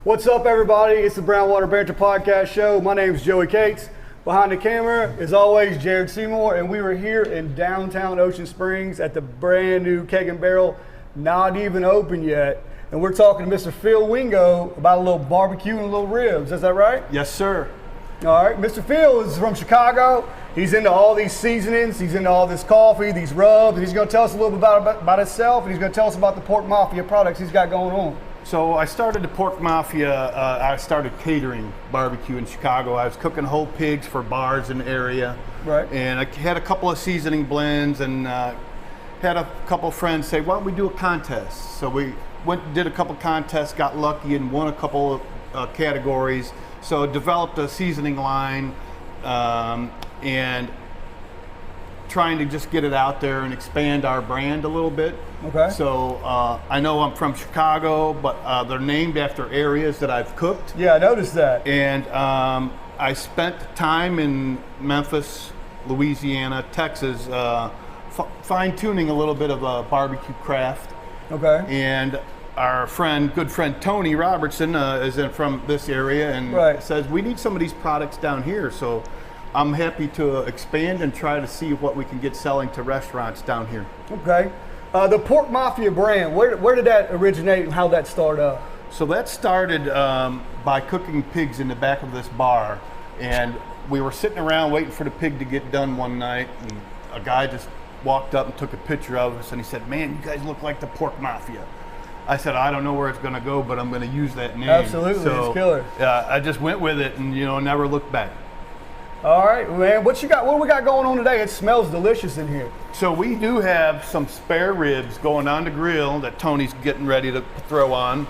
What's up, everybody? It's the Brownwater Banter podcast show. My name is Joey Cates. Behind the camera, as always, Jared Seymour, and we were here in downtown Ocean Springs at the brand new Keg and Barrel, not even open yet. And we're talking to Mr. Phil Wingo about a little barbecue and a little ribs. Is that right? Yes, sir. All right. Mr. Phil is from Chicago. He's into all these seasonings. He's into all this coffee, these rubs. And he's going to tell us a little bit about himself, and he's going to tell us about the Porkmafia products he's got going on. So I started the Porkmafia. I started catering barbecue in Chicago. I was cooking whole pigs for bars in the area. Right. And I had a couple of seasoning blends and had a couple of friends say, why don't we do a contest? So we went and did a couple contests, got lucky and won a couple of categories. So developed a seasoning line and trying to just get it out there and expand our brand a little bit. Okay. So I know I'm from Chicago, but they're named after areas that I've cooked. Yeah, I noticed that. And I spent time in Memphis, Louisiana, Texas, fine-tuning a little bit of a barbecue craft. Okay. And our good friend Tony Robertson is from this area and says, we need some of these products down here. So I'm happy to expand and try to see what we can get selling to restaurants down here. Okay. The Porkmafia brand, where did that originate and how did that start up? So that started by cooking pigs in the back of this bar. And we were sitting around waiting for the pig to get done one night. And a guy just walked up and took a picture of us and he said, man, you guys look like the Porkmafia. I said, I don't know where it's going to go, but I'm going to use that name. Absolutely, so, it's killer. I just went with it and, never looked back. All right, man, what we got going on today? It smells delicious in here. So we do have some spare ribs going on the grill that Tony's getting ready to throw on.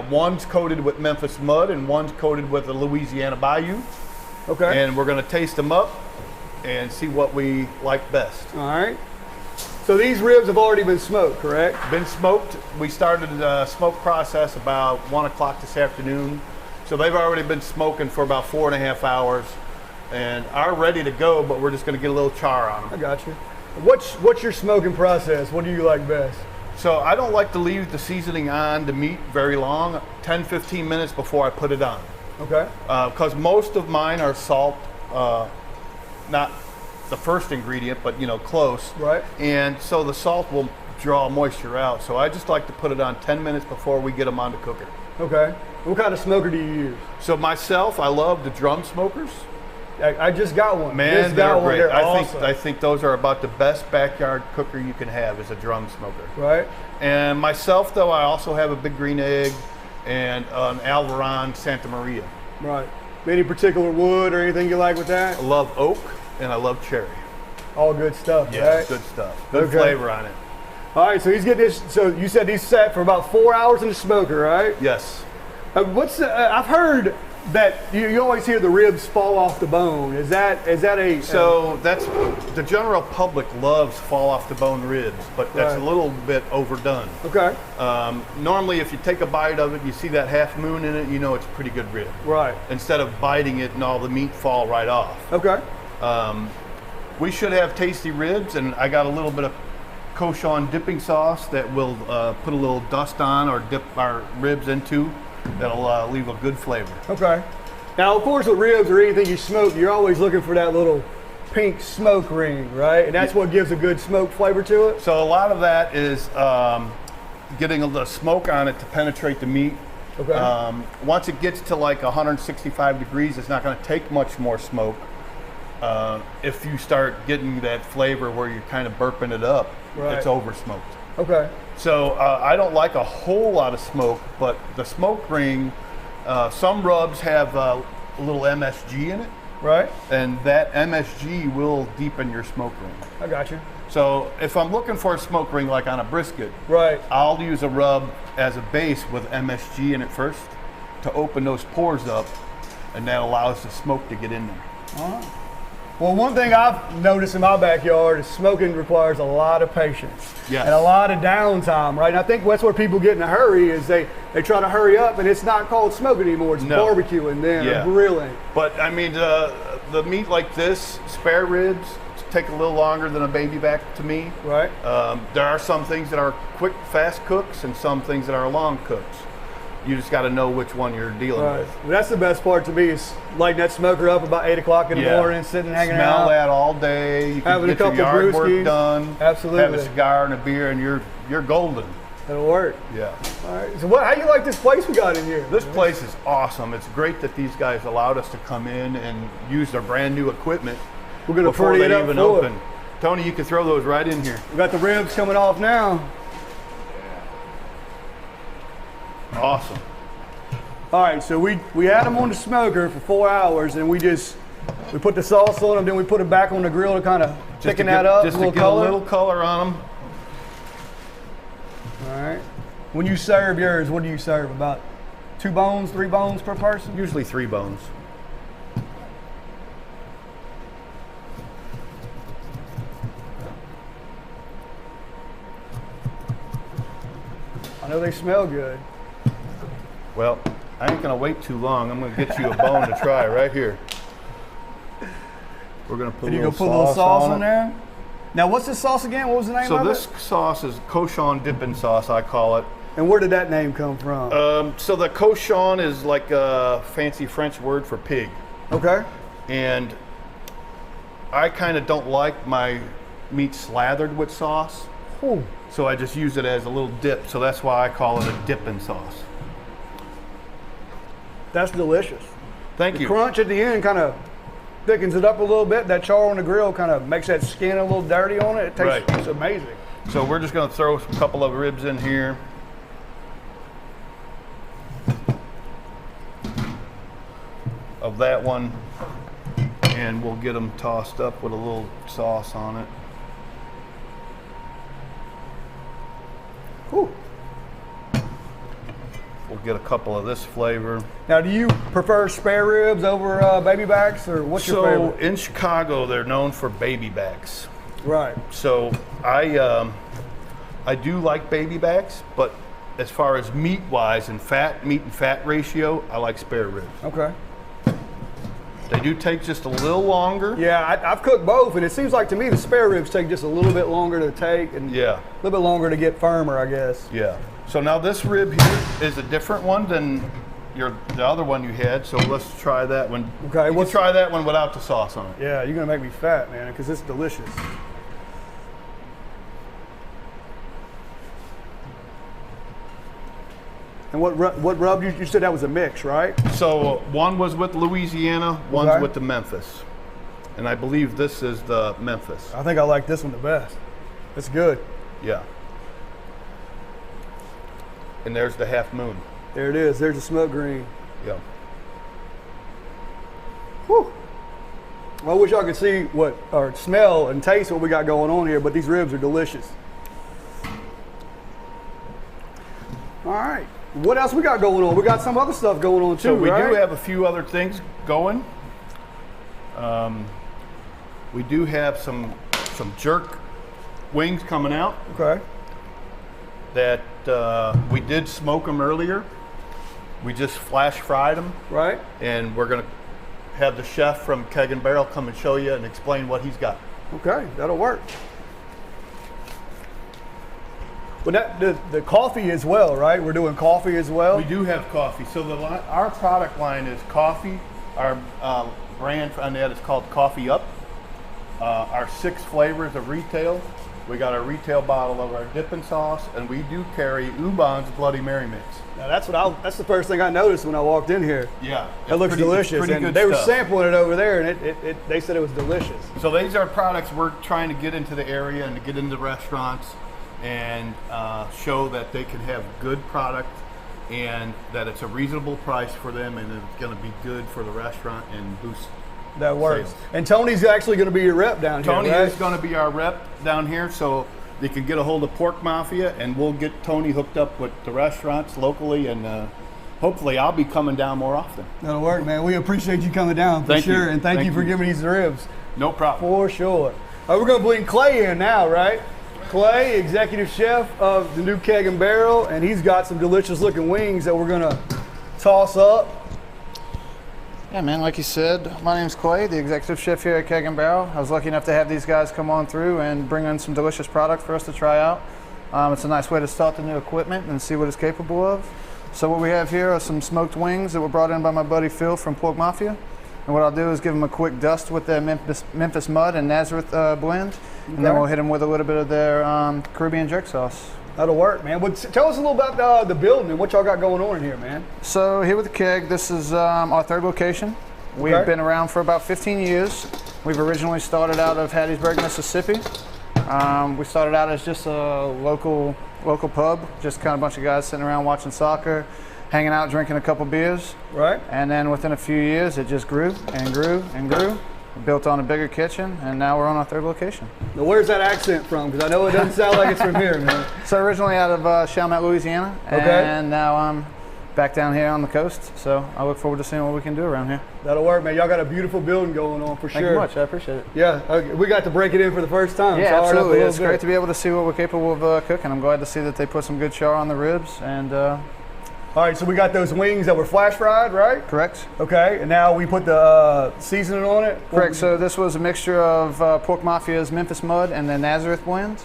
One's coated with Memphis mud and one's coated with the Louisiana Bayou. Okay. And we're going to taste them up and see what we like best. All right. So these ribs have already been smoked, correct? Been smoked. We started the smoke process about 1 o'clock this afternoon. So they've already been smoking for about 4.5 hours and are ready to go, but we're just going to get a little char on them. I got you. What's your smoking process? What do you like best? So I don't like to leave the seasoning on the meat very long, 10-15 minutes before I put it on. Okay. Because most of mine are salt, not the first ingredient, but close. Right. And so the salt will draw moisture out. So I just like to put it on 10 minutes before we get them on the cooker. Okay. What kind of smoker do you use? So myself, I love the drum smokers. I just got one. Man, they're great. They're awesome. I think those are about the best backyard cooker you can have is a drum smoker. Right. And myself, though, I also have a Big Green Egg and an Alvaron Santa Maria. Right. Any particular wood or anything you like with that? I love oak and I love cherry. All good stuff, yeah, right? Good stuff. Good flavor on it. All right, so he's getting this. So you said he's set for about 4 hours in the smoker, right? Yes. I've heard that you always hear the ribs fall off the bone. Is that a? So that's the general public loves fall off the bone ribs, but that's a little bit overdone. Okay. Normally, if you take a bite of it, you see that half moon in it, it's a pretty good rib. Right. Instead of biting it and all the meat fall right off. Okay. We should have tasty ribs, and I got a little bit of Cochon dipping sauce that we'll put a little dust on or dip our ribs into. That'll leave a good flavor. Okay. Now, of course, with ribs or anything you smoke, you're always looking for that little pink smoke ring, right? And that's what gives a good smoke flavor to it? So a lot of that is getting a little smoke on it to penetrate the meat. Okay. Once it gets to like 165 degrees, it's not going to take much more smoke. If you start getting that flavor where you're kind of burping it up, it's over smoked. Okay. So I don't like a whole lot of smoke, but the smoke ring, some rubs have a little MSG in it. Right. And that MSG will deepen your smoke ring. I got you. So if I'm looking for a smoke ring like on a brisket, I'll use a rub as a base with MSG in it first to open those pores up, and that allows the smoke to get in there. All right. Well, one thing I've noticed in my backyard is smoking requires a lot of patience and a lot of downtime, right? And I think that's where people get in a hurry is they try to hurry up, and it's not called smoking anymore. It's barbecuing then or grilling. But I mean, the meat like this, spare ribs, take a little longer than a baby back to me. Right. There are some things that are quick, fast cooks and some things that are long cooks. You just got to know which one you're dealing with. Well, that's the best part to me is lighting that smoker up about 8 o'clock in the morning, sitting hanging out. Smell that all day. You can having get a couple your yard brewskis. work done. Absolutely. Have a cigar and a beer, and you're golden. That'll work. Yeah. All right. So how you like this place we got in here? This place is awesome. It's great that these guys allowed us to come in and use their brand new equipment. We're gonna before pretty they it up even full. open. Tony, you can throw those right in here. We got the ribs coming off now. Awesome. All right, so we had them on the smoker for 4 hours, and we put the sauce on them, then we put it back on the grill to kind of thicken that up, just a little to get color. a little color on them. All right. When you serve yours, what do you serve? About 2 bones, 3 bones per person? Usually 3 bones. I know they smell good. Well, I ain't gonna wait too long. I'm gonna get you a bone to try right here. We're gonna put a little sauce on there. Now, what's this sauce again? What was the name of it? So this sauce is Cochon dipping sauce, I call it. And where did that name come from? So the Cochon is like a fancy French word for pig. Okay. And I kind of don't like my meat slathered with sauce. Ooh. So I just use it as a little dip. So that's why I call it a dipping sauce. That's delicious. Thank you. Crunch at the end kind of thickens it up a little bit. That char on the grill kind of makes that skin a little dirty on it. It tastes It's amazing. So we're just going to throw a couple of ribs in here. Of that one. And we'll get them tossed up with a little sauce on it. Ooh. We'll get a couple of this flavor. Now, do you prefer spare ribs over baby backs, or what's your favorite? So in Chicago, they're known for baby backs. Right. So I do like baby backs, but as far as meat-wise and meat and fat ratio, I like spare ribs. Okay. They do take just a little longer. Yeah, I've cooked both, and it seems like to me the spare ribs take just a little bit longer to take, and Yeah. a little bit longer to get firmer, I guess. Yeah. So now this rib here is a different one than the other one you had. So let's try that one. Okay. We'll try that one without the sauce on it. Yeah, you're gonna make me fat, man, because it's delicious. And what rub you said that was a mix, right? So one was with Louisiana, one's Okay. with the Memphis. And I believe this is the Memphis. I think I like this one the best. It's good. Yeah. And there's the Half Moon. There it is. There's the smoke green. Yeah. Whew. Well, I wish y'all could see or smell and taste what we got going on here, but these ribs are delicious. All right. What else we got going on? We got some other stuff going on too, So we right? do have a few other things going. We do have some jerk wings coming out Okay. that we did smoke them earlier. We just flash fried them, Right. and we're gonna have the chef from Keg and Barrel come and show you and explain what he's got. Okay, that'll work. But the coffee as well, right? We're doing coffee as well. We do have coffee. So our product line is coffee. Our brand on that is called Coffee Up. Our 6 flavors of retail. We got our retail bottle of our dipping sauce, and we do carry Ubon's Bloody Mary mix. Now that's the first thing I noticed when I walked in here. Yeah, It looks delicious, pretty and good they were stuff. sampling it over there, and they said it was delicious. So these are products we're trying to get into the area and to get into restaurants and show that they can have good product and that it's a reasonable price for them and it's going to be good for the restaurant and boost That works. sales. And Tony's actually going to be your rep down here. Tony right? is going to be our rep down here, so they can get a hold of Porkmafia, and we'll get Tony hooked up with the restaurants locally, and hopefully I'll be coming down more often. That'll work, man. We appreciate you coming down for Thank you. sure, and thank you for you. giving these ribs No problem. for sure. All right, we're going to bring Clay in now, right? Clay, executive chef of the new Keg and Barrel, and he's got some delicious looking wings that we're going to toss up. Yeah, man, like you said, my name's Clay, the executive chef here at Keg and Barrel. I was lucky enough to have these guys come on through and bring in some delicious product for us to try out. It's a nice way to start the new equipment and see what it's capable of. So what we have here are some smoked wings that were brought in by my buddy Phil from Porkmafia. And what I'll do is give them a quick dust with their Memphis Mud and Nazareth blend. And then we'll hit them with a little bit of their Caribbean jerk sauce. That'll work, man. Well, tell us a little about the building and what y'all got going on in here, man. So here with the Keg, this is our third location. We've been around for about 15 years. We've originally started out of Hattiesburg, Mississippi. We started out as just a local pub, just kind of a bunch of guys sitting around watching soccer, hanging out, drinking a couple beers. Right. And then within a few years, it just grew and grew and grew. Built on a bigger kitchen, and now we're on our third location. Now, where's that accent from? Because I know it doesn't sound like it's from here, man. So originally out of Chalmette, Louisiana, and now I'm back down here on the coast. So I look forward to seeing what we can do around here. That'll work, man. Y'all got a beautiful building going on for sure. Thank you much. I appreciate it. Yeah, we got to break it in for the first time. Yeah, so absolutely. It's great to be able to see what we're capable of cooking. I'm glad to see that they put some good char on the ribs. And all right, so we got those wings that were flash fried, right? Correct. Okay, and now we put the seasoning on it? Correct. So this was a mixture of Porkmafia's Memphis Mud and their Nazareth blend,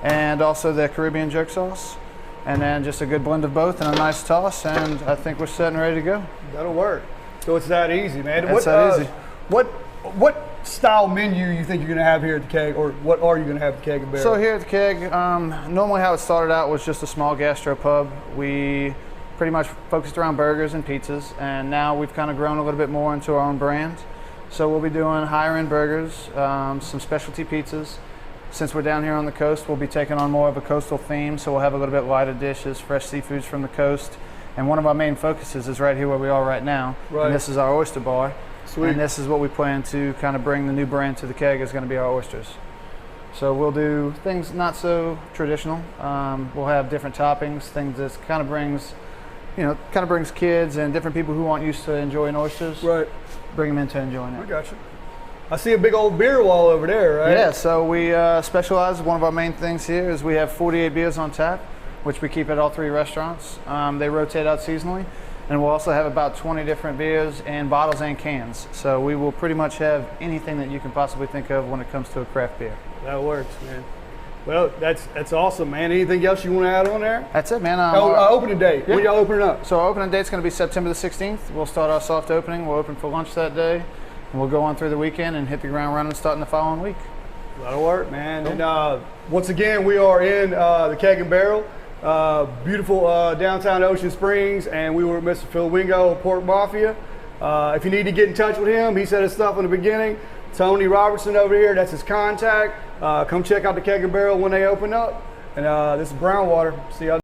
and also their Caribbean jerk sauce. And then just a good blend of both and a nice toss, and I think we're set and ready to go. That'll work. So it's that easy, man. It's that easy. What style menu you think you're going to have here at the Keg, or what are you going to have at the Keg and Barrel? So here at the Keg, normally how it started out was just a small gastro pub. We pretty much focused around burgers and pizzas, and now we've kind of grown a little bit more into our own brand. So we'll be doing higher end burgers, some specialty pizzas. Since we're down here on the coast, we'll be taking on more of a coastal theme, so we'll have a little bit lighter dishes, fresh seafoods from the coast. And one of our main focuses is right here where we are right now. Right. And this is our Oyster Bar. Sweet. And this is what we plan to kind of bring the new brand to the Keg, is going to be our oysters. So we'll do things not so traditional. We'll have different toppings, things that kind of brings kids and different people who aren't used to enjoying oysters. Right. Bring them into enjoying it. I got you. I see a big old beer wall over there, right? Yeah, so we specialize. One of our main things here is we have 48 beers on tap, which we keep at all 3 restaurants. They rotate out seasonally. And we'll also have about 20 different beers in bottles and cans. So we will pretty much have anything that you can possibly think of when it comes to a craft beer. That works, man. Well, that's awesome, man. Anything else you want to add on there? That's it, man. Opening date. Yeah. When y'all opening up? So our opening date's going to be September the 16th. We'll start our soft opening. We'll open for lunch that day. And we'll go on through the weekend and hit the ground running starting the following week. That'll work, man. Cool. And once again, we are in the Keg and Barrel. Beautiful downtown Ocean Springs, and we were with Mr. Phil Wingo of Porkmafia. If you need to get in touch with him, he said his stuff in the beginning. Tony Robertson over here, that's his contact. Come check out the Keg and Barrel when they open up. And this is Brownwater. See y'all.